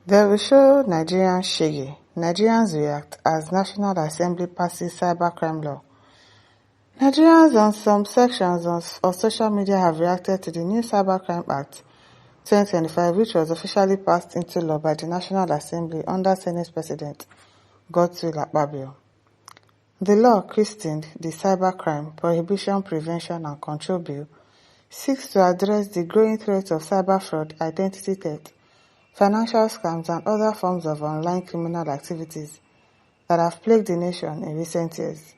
They will show Nigerians SHEGE. Nigerians react as National Assembly passes Cybercrime law. Nigerians on some sections of social media have reacted to the new Cybercrime Act 2025, which was officially passed into law by the National Assembly under Senate President Godswill Akpabio. The law, christened the Cybercrime Prohibition, Prevention and Control Bill, seeks to address the growing threat of cyber fraud, identity theft, financial scams and other forms of online criminal activities that have plagued the nation in recent years.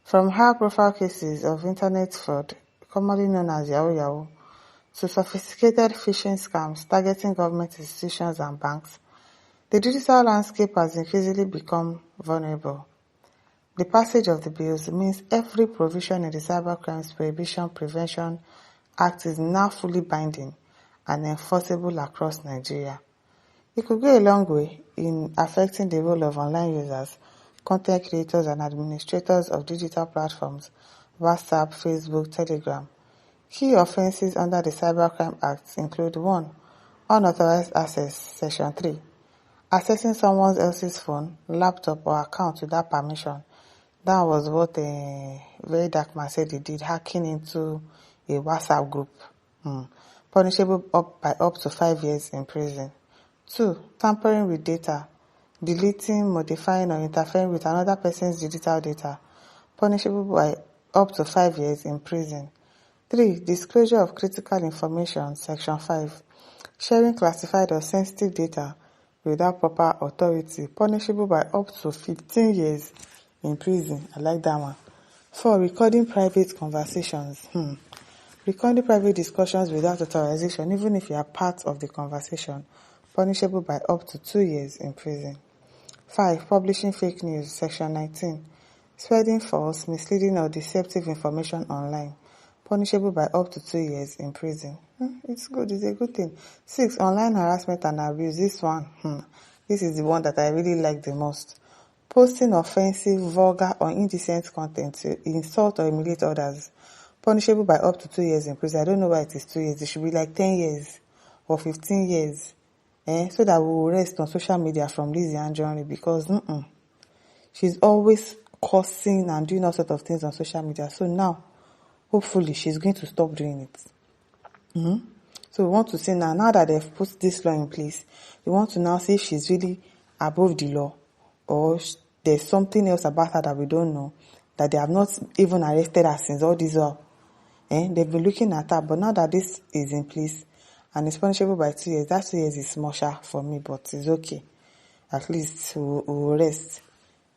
From high-profile cases of internet fraud, commonly known as Yahoo Yahoo, to sophisticated phishing scams targeting government institutions and banks, the digital landscape has increasingly become vulnerable. The passage of the bills means every provision in the Cybercrime Prohibition Prevention Act is now fully binding and enforceable across Nigeria. It could go a long way in affecting the role of online users, content creators and administrators of digital platforms, WhatsApp, Facebook, Telegram. Key offenses under the Cybercrime Act include 1. Unauthorized access, Section 3. Accessing someone else's phone, laptop or account without permission. That was what a very dark man said he did, hacking into a WhatsApp group. Punishable by up to 5 years in prison. 2. Tampering with data, deleting, modifying or interfering with another person's digital data. Punishable by up to 5 years in prison. 3. Disclosure of critical information, Section 5. Sharing classified or sensitive data without proper authority. Punishable by up to 15 years in prison. I like that one. 4. Recording private conversations. Recording private discussions without authorization, even if you are part of the conversation. Punishable by up to 2 years in prison. 5. Publishing fake news, Section 19. Spreading false, misleading or deceptive information online. Punishable by up to 2 years in prison. It's good, it's a good thing. 6. Online harassment and abuse. This one, this is the one that I really like the most. Posting offensive, vulgar or indecent content to insult or humiliate others. Punishable by up to 2 years in prison. I don't know why it is 2 years. It should be like 10 years or 15 years. So that we will rest on social media from Lizzie Anjorin, because she's always cursing and doing all sorts of things on social media. So now, hopefully, she's going to stop doing it. So we want to see now that they've put this law in place, we want to now see if she's really above the law, or there's something else about her that we don't know, that they have not even arrested her since all this while. They've been looking at her, but now that this is in place, and it's punishable by 2 years, that 2 years is smasher for me, but it's okay. At least we'll rest.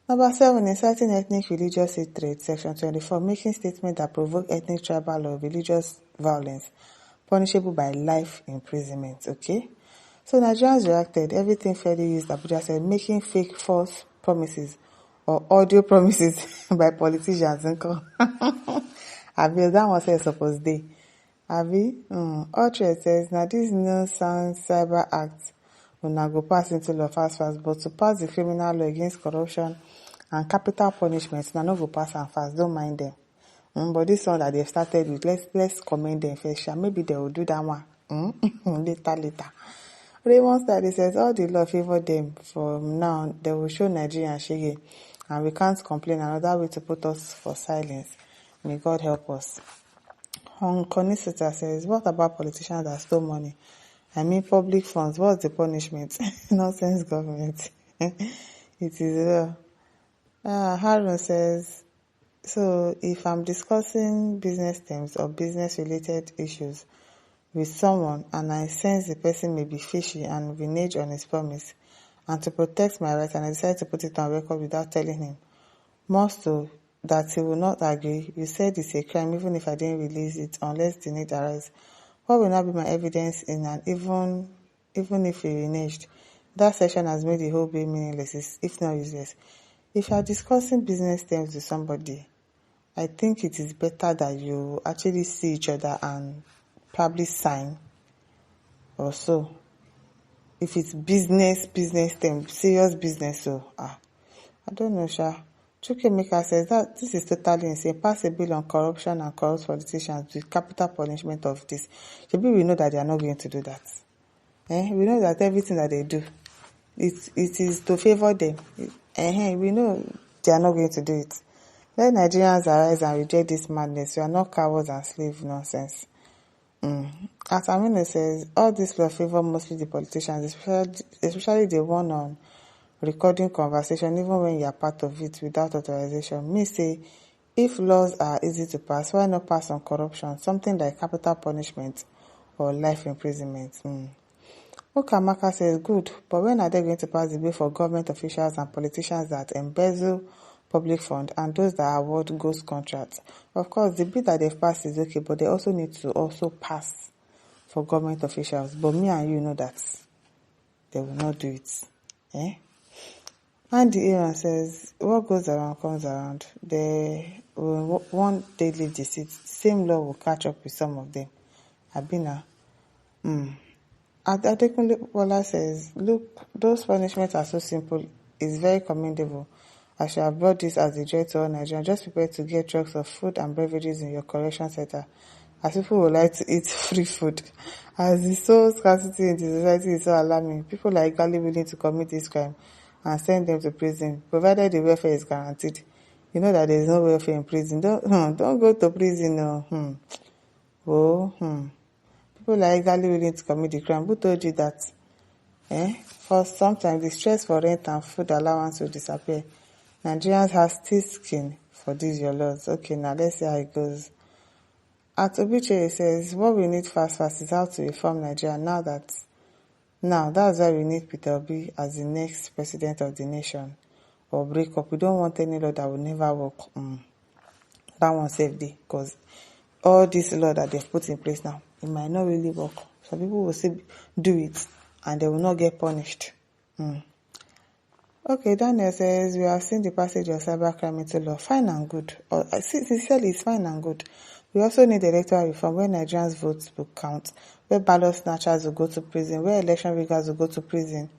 Number 7, inciting ethnic religious hatred, Section 24, making statements that provoke ethnic, tribal or religious violence, punishable by life imprisonment, okay? So Nigerians reacted, everything fairly used, Abuja said, making fake false promises or audio promises by politicians. Abi, that one says supposed day. Abi, Ultra says, now this new Cyber Act will now go pass into law fast, but to pass the criminal law against corruption and capital punishments, now no go pass and fast, don't mind them. But this one that they've started with, let's commend them first. Maybe they will do that one. Later. Raymond Study says, all the law favor them. From now, they will show Nigerians SHEGE, and we can't complain. Another way to put us for silence. May God help us. Conisita says, what about politicians that stole money? I mean public funds. What's the punishment? Nonsense government. It is Harun says, so if I'm discussing business terms or business related issues with someone and I sense the person may be fishy and renege on his promise, and to protect my rights and I decide to put it on record without telling him, more so that he will not agree, you said it's a crime even if I didn't release it unless the need arises. What will not be my evidence in an even if he reneged? That section has made the whole bill meaningless, if not useless. If you are discussing business terms with somebody, I think it is better that you actually see each other and probably sign or so. If it's business terms, serious business, so I don't know, Sha. Chukemeka says that this is totally insane. Pass a bill on corruption and corrupt politicians with capital punishment of this. Maybe we know that they are not going to do that. We know that everything that they do, it is to favor them. We know they are not going to do it. Let Nigerians arise and reject this madness. We are not cowards and slave nonsense. As Aminu says, all this law favor mostly the politicians, especially the one on recording conversation, even when you are part of it without authorization. Me say, if laws are easy to pass, why not pass on corruption, something like capital punishment or life imprisonment? Okamaka says, good, but when are they going to pass the bill for government officials and politicians that embezzle public fund and those that award ghost contracts? Of course, the bill that they've passed is okay, but they also need to also pass for government officials. But me and you know that they will not do it. Andy Aaron says, what goes around comes around. They will one day leave the seat. Same law will catch up with some of them. Abina. Adekunle Bola says, look, those punishments are so simple. It's very commendable. I shall have brought this as a joy to all Nigerians. Just prepare to get trucks of food and beverages in your correction center, as people would like to eat free food. As the sole scarcity in the society is so alarming, people are equally willing to commit this crime and send them to prison, provided the welfare is guaranteed. You know that there is no welfare in prison. Don't go to prison. No. People are equally willing to commit the crime. Who told you that? For sometimes the stress for rent and food allowance will disappear. Nigerians have thick skin for these your laws. Okay, now let's see how it goes. At Obiche says, what we need fast is how to reform Nigeria now that's why we need Peter Obi as the next president of the nation. Or break up. We don't want any law that will never work. That one save day, because all this law that they've put in place now, it might not really work. Some people will still do it and they will not get punished. Okay, Daniel says, we have seen the passage of cybercrime into law. Fine and good. Sincerely, it's fine and good. We also need electoral reform where Nigerians' votes will count, where ballot snatchers will go to prison, where election riggers will go to prison,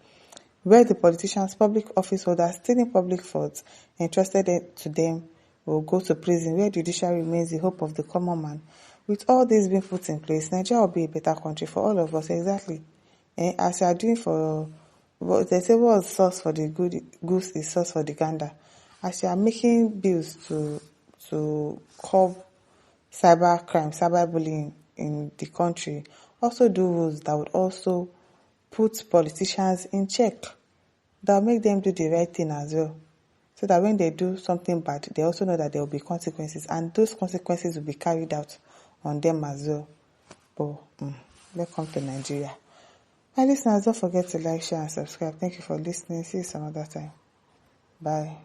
where the politicians, public office holders stealing public funds entrusted to them will go to prison, where judiciary remains the hope of the common man. With all this being put in place, Nigeria will be a better country for all of us. Exactly. As you are doing for, they say what's sauce for the goose is sauce for the gander. As you are making bills to curb cybercrime, cyberbullying in the country, also do rules that would also put politicians in check, that will make them do the right thing as well, so that when they do something bad, they also know that there will be consequences, and those consequences will be carried out on them as well. But let's come to Nigeria. My listeners, don't forget to like, share and subscribe. Thank you for listening. See you some other time. Bye.